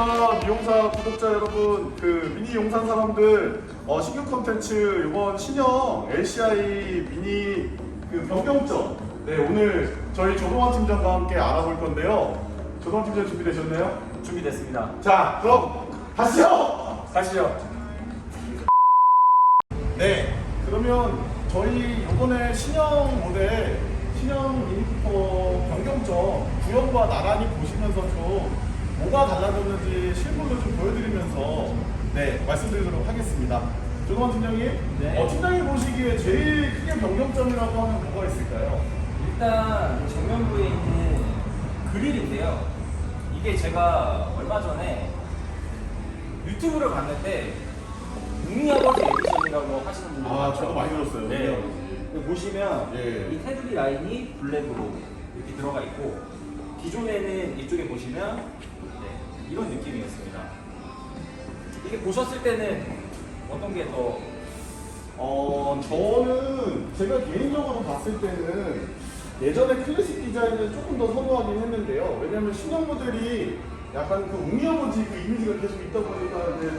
안녕하십니까 미용사 구독자 여러분. 그 미니 용산 사람들 신규 콘텐츠 이번 신형 LCI 미니 그 변경점, 네, 오늘 저희 조동환 팀장과 함께 알아볼 건데요. 조동환 팀장 준비되셨나요? 준비됐습니다. 자, 그럼 가시죠. 가시죠. 네, 그러면 저희 이번에 신형 모델, 신형 미니쿠퍼 변경점 구형과 나란히 보시면서 좀 뭐가 달라졌는지 실물로 좀 보여드리면서 네, 말씀드리도록 하겠습니다. 조동환 팀장님, 네. 팀장님 보시기에 제일 크게 변경점이라고 하면 뭐가 있을까요? 일단 정면부에 있는 그릴인데요. 이게 제가 얼마 전에 유튜브를 봤는데 웅이아버지 에디션이라고 하시는 분들 저도 많이 들었어요. 네. 여기 보시면 예. 이 테두리 라인이 블랙으로 이렇게 들어가 있고 기존에는 이쪽에 보시면 네, 이런 느낌이었습니다. 이게 보셨을 때는 어떤 게 더 저는 제가 개인적으로 봤을 때는 예전에 클래식 디자인을 조금 더 선호하긴 했는데요. 왜냐면 신형 모델이 약간 그 웅이아버지 그 이미지가 계속 있다 보니까 이제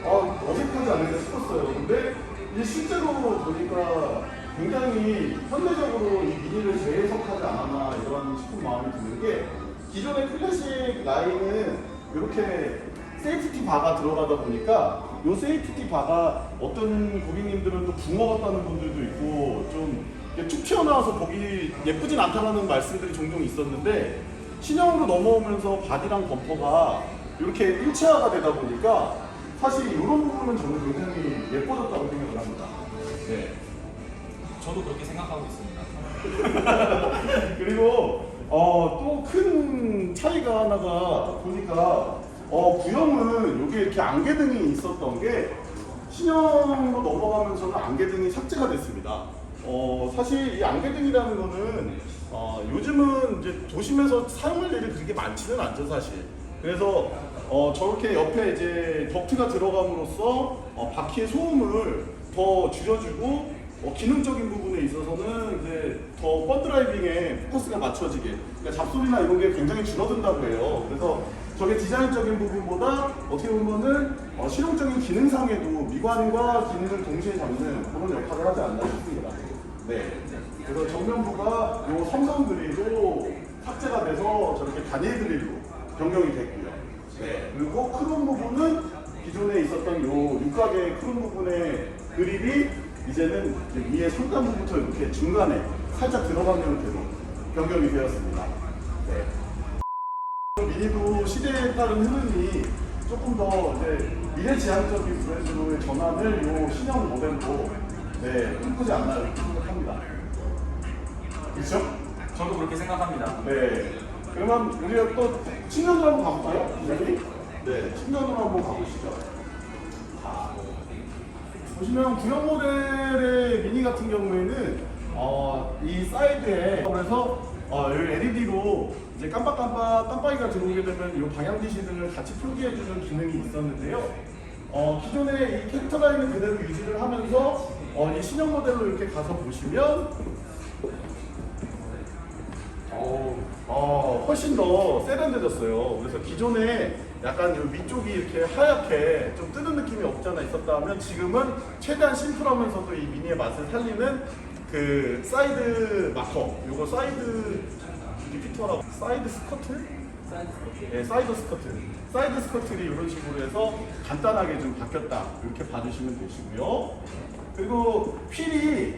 어색하지 않을까 싶었어요. 근데 이제 실제로 보니까 굉장히 현대적으로 이 미니를 재해석하지 않았나 이런 싶은 마음이 드는 게, 기존의 클래식 라인은 이렇게 세이프티 바가 들어가다 보니까 이 세이프티 바가 어떤 고객님들은 또 붕어 같다는 분들도 있고 좀 툭 튀어나와서 보기 예쁘진 않다는 말씀들이 종종 있었는데, 신형으로 넘어오면서 바디랑 범퍼가 이렇게 일체화가 되다 보니까 사실 이런 부분은 저는 굉장히 예뻐졌다고 생각을 합니다. 네. 저도 그렇게 생각하고 있습니다. 그리고 또 큰 차이가 하나가 보니까 구형은 여기 이렇게 안개등이 있었던 게 신형으로 넘어가면서는 안개등이 삭제가 됐습니다. 사실 이 안개등이라는 거는 요즘은 이제 도심에서 사용할 일이 그렇게 많지는 않죠, 사실. 그래서 저렇게 옆에 이제 덕트가 들어감으로써 바퀴의 소음을 더 줄여주고 기능적인 부분에 있어서는 이제 더 펀드라이빙에 포커스가 맞춰지게, 그러니까 잡소리나 이런 게 굉장히 줄어든다고 해요. 그래서 저게 디자인적인 부분보다 어떻게 보면은 실용적인 기능상에도 미관과 기능을 동시에 잡는 그런 역할을 하지 않나 싶습니다. 네. 그래서 정면부가 요 삼성 그릴로 삭제가 돼서 저렇게 단일 그릴로 변경이 됐고요. 네. 그리고 크롬 부분은 기존에 있었던 요 육각의 크롬 부분의 그릴이 이제는 위에 상단부부터 이렇게 중간에 살짝 들어가는 형태로 변경이 되었습니다. 네. 미니도 시대에 따른 흐름이 조금 더 이제 미래지향적인 브랜드로의 전환을 요 신형 모델로 꿈꾸지 않나 이렇게 생각합니다. 그렇죠? 저도 그렇게 생각합니다. 네. 그러면 우리가 또 측면으로 한번 가볼까요? 네. 측면으로 한번 가보시죠. 보시면 구형 모델의 미니 같은 경우에는 이 사이드에 그래서 여기 LED로 이제 깜빡이가 들어오게 되면 이 방향 지시등을 같이 표기해주는 기능이 있었는데요. 기존의 이 캐릭터 라인을 그대로 유지를 하면서 이 신형 모델로 이렇게 가서 보시면 훨씬 더 세련돼졌어요. 그래서 기존에 약간 이 위쪽이 이렇게 하얗게 좀 뜨는 느낌이 없지 않아 있었다면 지금은 최대한 심플하면서도 이 미니의 맛을 살리는 그 사이드 마커, 요거 사이드 리피터라고, 사이드 스커트? 네, 사이드 스커트리 이런 식으로 해서 간단하게 좀 바뀌었다, 이렇게 봐주시면 되시고요. 그리고 휠이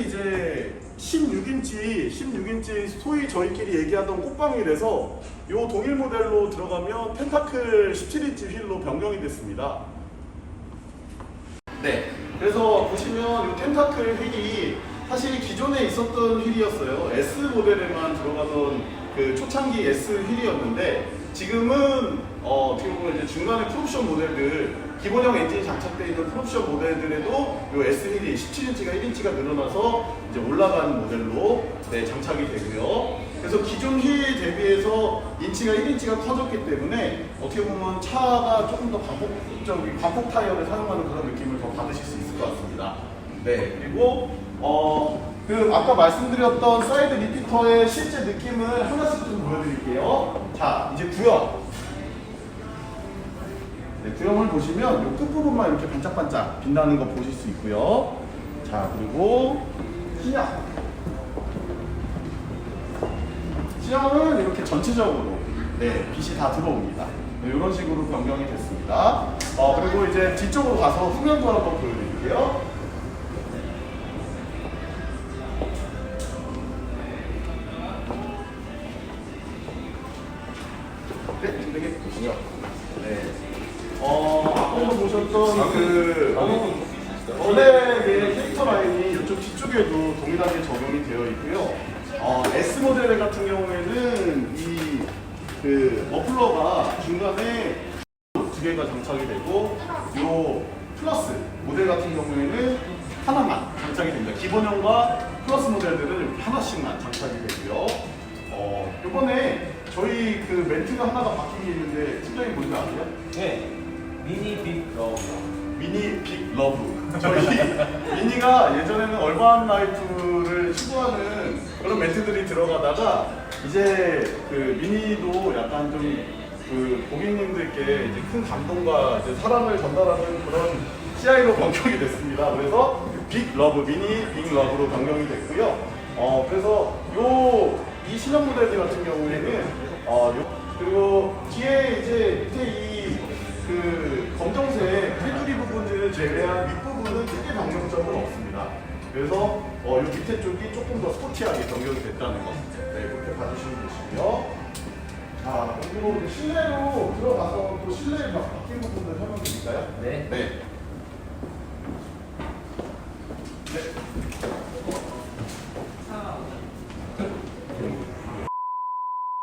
이제 16인치 소위 저희끼리 얘기하던 꽃방울에서 요 동일 모델로 들어가면 펜타클 17인치 휠로 변경이 됐습니다. 네, 그래서 보시면 이 펜타클 휠이 사실 기존에 있었던 휠이었어요. S 모델에만 들어가던 그 초창기 S 휠이었는데, 지금은 어떻게 보면 이제 중간에 풀옵션 모델들, 기본형 엔진이 장착되어 있는 풀옵션 모델들에도 요 S 휠이 17인치가 1인치가 늘어나서 이제 올라가는 모델로 장착이 되고요. 그래서 기존 휠 대비해서 인치가 1인치가 커졌기 때문에 어떻게 보면 차가 조금 더 광폭 타이어를 사용하는 그런 느낌을 더 받으실 수 있을 것 같습니다. 네, 그리고 그 아까 말씀드렸던 사이드 리피터의 실제 느낌을 하나씩 좀 보여드릴게요. 자, 이제 구형. 네, 구형을 보시면 이 끝부분만 이렇게 반짝반짝 빛나는 거 보실 수 있고요. 자, 그리고 시향은 이렇게 전체적으로 빛이 다 들어옵니다. 네, 이런 식으로 변경이 됐습니다. 그리고 이제 뒤쪽으로 가서 후면도 한번 보여드릴게요. 네, 진행해 보시죠. 네. 앞에서 보셨던 원래의 캐릭터 라인이 이쪽 뒤쪽에도 동일하게 적용이 되어 있고요. S 모델 같은 경우에는 그 머플러가 중간에 두 개가 장착이 되고, 요 플러스 모델 같은 경우에는 하나만 장착이 됩니다. 기본형과 플러스 모델들은 이렇게 하나씩만 장착이 되고요. 요번에 저희 그 멘트가 하나가 바뀐 게 있는데 팀장님 뭔지 아세요? 네. 미니 빅 러브. 미니 빅 러브. 저희 미니가 예전에는 얼반 라이프를 추구하는 그런 멘트들이 들어가다가 이제 그 미니도 약간 좀 그 고객님들께 이제 큰 감동과 이제 사랑을 전달하는 그런 CI로 변경이 됐습니다. 그래서 빅 러브, 미니 빅 러브로 변경이 됐고요. 그래서 이 신형 모델들 같은 경우에는 그리고 뒤에 이제 밑에 그 검정색 테두리 부분들을 제외한 윗부분은 크게 변경점은 없습니다. 그래서 이 밑에 쪽이 조금 더 스포티하게 변경이 됐다는 거. 네, 그렇게 봐주시면 되시고요. 자, 그리고 실내로 들어가서 또 실내에 바뀐 부분들 설명드릴까요? 네. 네.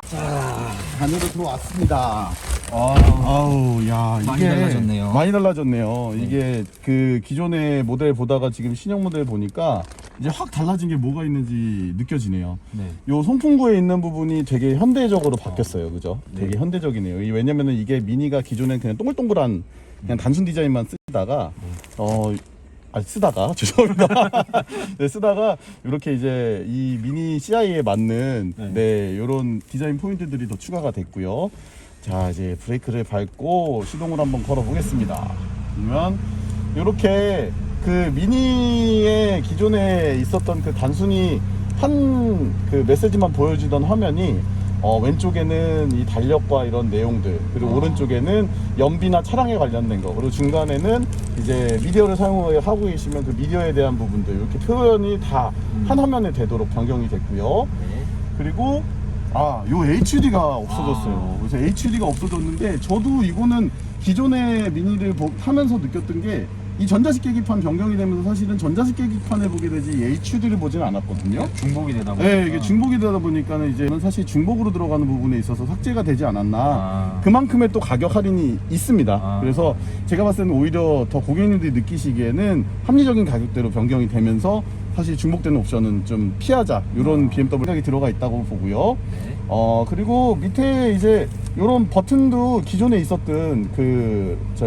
자, 안으로 들어왔습니다. 아우, 야, 많이 달라졌네요. 많이 달라졌네요. 이게 그 기존의 모델 보다가 지금 신형 모델 보니까 이제 확 달라진 게 뭐가 있는지 느껴지네요. 네. 요 송풍구에 있는 부분이 되게 현대적으로 바뀌었어요. 그죠? 되게 네. 현대적이네요. 왜냐면은 이게 미니가 기존엔 그냥 동글동글한 그냥 단순 디자인만 쓰다가 쓰다가 죄송합니다. 네, 쓰다가 이렇게 이제 이 미니 CI에 맞는 요런 디자인 포인트들이 더 추가가 됐고요. 자, 이제 브레이크를 밟고 시동을 한번 걸어 보겠습니다. 그러면 이렇게 그 미니의 기존에 있었던 그 단순히 한 그 메시지만 보여주던 화면이 왼쪽에는 이 달력과 이런 내용들, 그리고 오른쪽에는 연비나 차량에 관련된 거, 그리고 중간에는 이제 미디어를 사용하고 계시면 그 미디어에 대한 부분들, 이렇게 표현이 다 한 화면에 되도록 변경이 됐고요. 그리고 요 HUD가 없어졌어요. 그래서 HUD가 없어졌는데, 저도 이거는 기존의 미니를 타면서 느꼈던 게, 이 전자식 계기판 변경이 되면서 사실은 전자식 계기판을 보게 되지 HUD를 보지는 않았거든요. 중복이 되다 보니까. 네, 이게 중복이 되다 보니까는 이제 사실 중복으로 들어가는 부분에 있어서 삭제가 되지 않았나. 그만큼의 또 가격 할인이 있습니다. 그래서 제가 봤을 때는 오히려 더 고객님들이 느끼시기에는 합리적인 가격대로 변경이 되면서 사실 중복되는 옵션은 좀 피하자, 이런 BMW 생각이 들어가 있다고 보고요. 네. 그리고 밑에 이제 이런 버튼도 기존에 있었던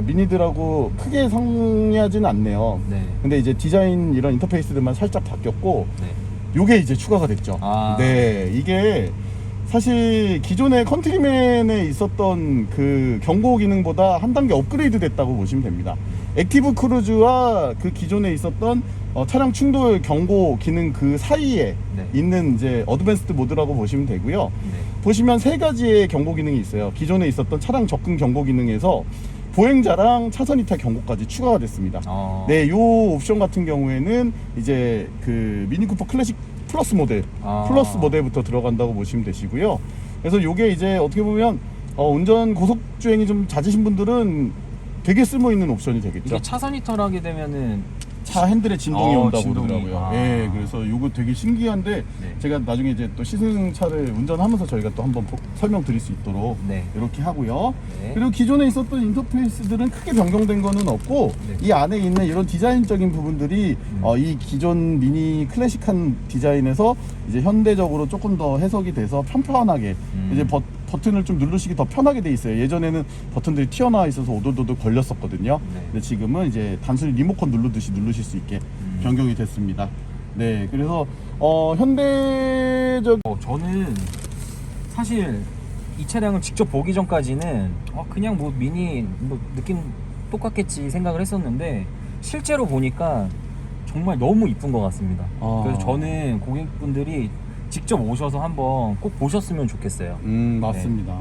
미니들하고 크게 상이하진 않네요. 네. 근데 이제 디자인 이런 인터페이스들만 살짝 바뀌었고, 네. 요게 이제 추가가 됐죠. 네, 이게 사실 기존의 컨트리맨에 있었던 그 경고 기능보다 한 단계 업그레이드 됐다고 보시면 됩니다. 액티브 크루즈와 그 기존에 있었던 차량 충돌 경고 기능 그 사이에 있는 이제 어드밴스드 모드라고 보시면 되고요. 보시면 세 가지의 경고 기능이 있어요. 기존에 있었던 차량 접근 경고 기능에서 보행자랑 차선 이탈 경고까지 추가가 됐습니다. 네, 요 옵션 같은 경우에는 이제 그 미니쿠퍼 클래식 플러스 모델, 플러스 모델부터 들어간다고 보시면 되시고요. 그래서 요게 이제 어떻게 보면 운전 고속 주행이 좀 잦으신 분들은 되게 쓸모 있는 옵션이 되겠죠. 이게 차선 이탈하게 되면은 차 핸들에 진동이 온다고 진동이. 그러더라고요. 예, 그래서 요거 되게 신기한데 제가 나중에 이제 또 시승차를 운전하면서 저희가 또 한번 설명드릴 수 있도록 이렇게 하고요. 그리고 기존에 있었던 인터페이스들은 크게 변경된 거는 없고, 이 안에 있는 이런 디자인적인 부분들이 이 기존 미니 클래식한 디자인에서 이제 현대적으로 조금 더 해석이 돼서 편편하게 이제 버튼을 좀 누르시기 더 편하게 돼 있어요. 예전에는 버튼들이 튀어나와 있어서 오돌도돌 걸렸었거든요. 근데 지금은 이제 단순히 리모컨 누르듯이 누르실 수 있게 변경이 됐습니다. 네, 그래서 현대적 저는 사실 이 차량을 직접 보기 전까지는 그냥 뭐 미니 뭐 느낌 똑같겠지 생각을 했었는데 실제로 보니까 정말 너무 이쁜 것 같습니다. 그래서 저는 고객분들이 직접 오셔서 한번 꼭 보셨으면 좋겠어요. 맞습니다.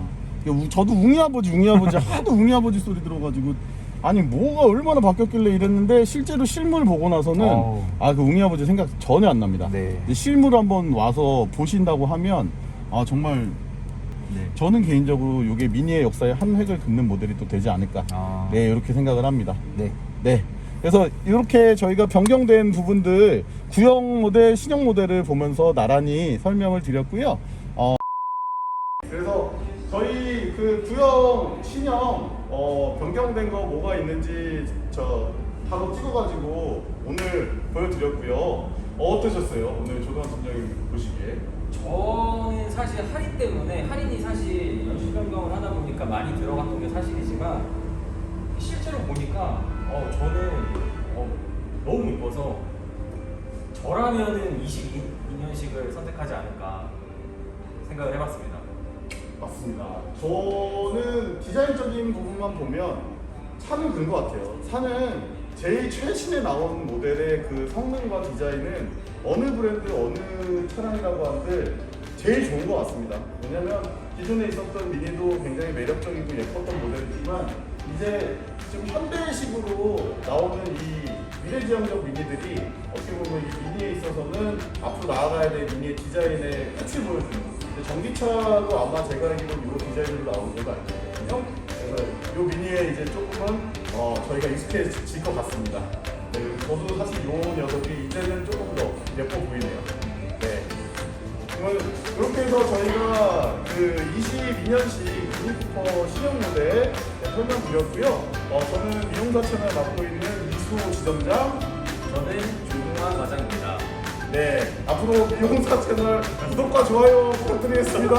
저도 웅이 아버지 하도 웅이 아버지 소리 들어가지고 아니 뭐가 얼마나 바뀌었길래 이랬는데 실제로 실물 보고 나서는 그 웅이 아버지 생각 전혀 안 납니다. 네. 근데 실물 한번 와서 보신다고 하면 정말 네. 저는 개인적으로 이게 미니의 역사에 한 획을 긋는 모델이 또 되지 않을까 네 이렇게 생각을 합니다. 네. 네. 그래서 이렇게 저희가 변경된 부분들 구형 모델, 신형 모델을 보면서 나란히 설명을 드렸고요. 그래서 저희 그 구형, 신형 변경된 거 뭐가 있는지 저 바로 찍어가지고 오늘 보여드렸고요. 어떠셨어요? 오늘 조동환 팀장님 보시기에? 저는 사실 할인이 사실 연식 변경을 하다 보니까 많이 들어갔던 게 사실이지만 실제로 보니까 저는 너무 이뻐서 저라면은 22년식을 선택하지 않을까 생각을 해봤습니다. 맞습니다. 저는 디자인적인 부분만 보면 차는 그런 것 같아요. 차는 제일 최신에 나온 모델의 그 성능과 디자인은 어느 브랜드, 어느 차량이라고 하는데 제일 좋은 것 같습니다. 왜냐면 기존에 있었던 미니도 굉장히 매력적이고 예뻤던 모델이지만 이제 지금 현대식으로 나오는 이 미래지향적 미니들이 어떻게 보면 이 미니에 있어서는 앞으로 나아가야 될 미니의 디자인의 끝을 보여주는 전기차도 아마 제가 알기로는 이 디자인으로 나오는 걸로 알고 있거든요. 그래서 이 미니에 이제 조금은 저희가 익숙해질 것 같습니다. 네, 저도 사실 이 녀석이 이제는 조금 더 예뻐 보이네요. 네. 그렇게 해서 저희가 그 22년식 미니쿠퍼 신형 모델 설명드렸고요. 저는 미용사 채널 맡고 있는 이수 지점장, 저는 조동환 과장입니다. 네, 앞으로 미용사 채널 구독과 좋아요 부탁드리겠습니다.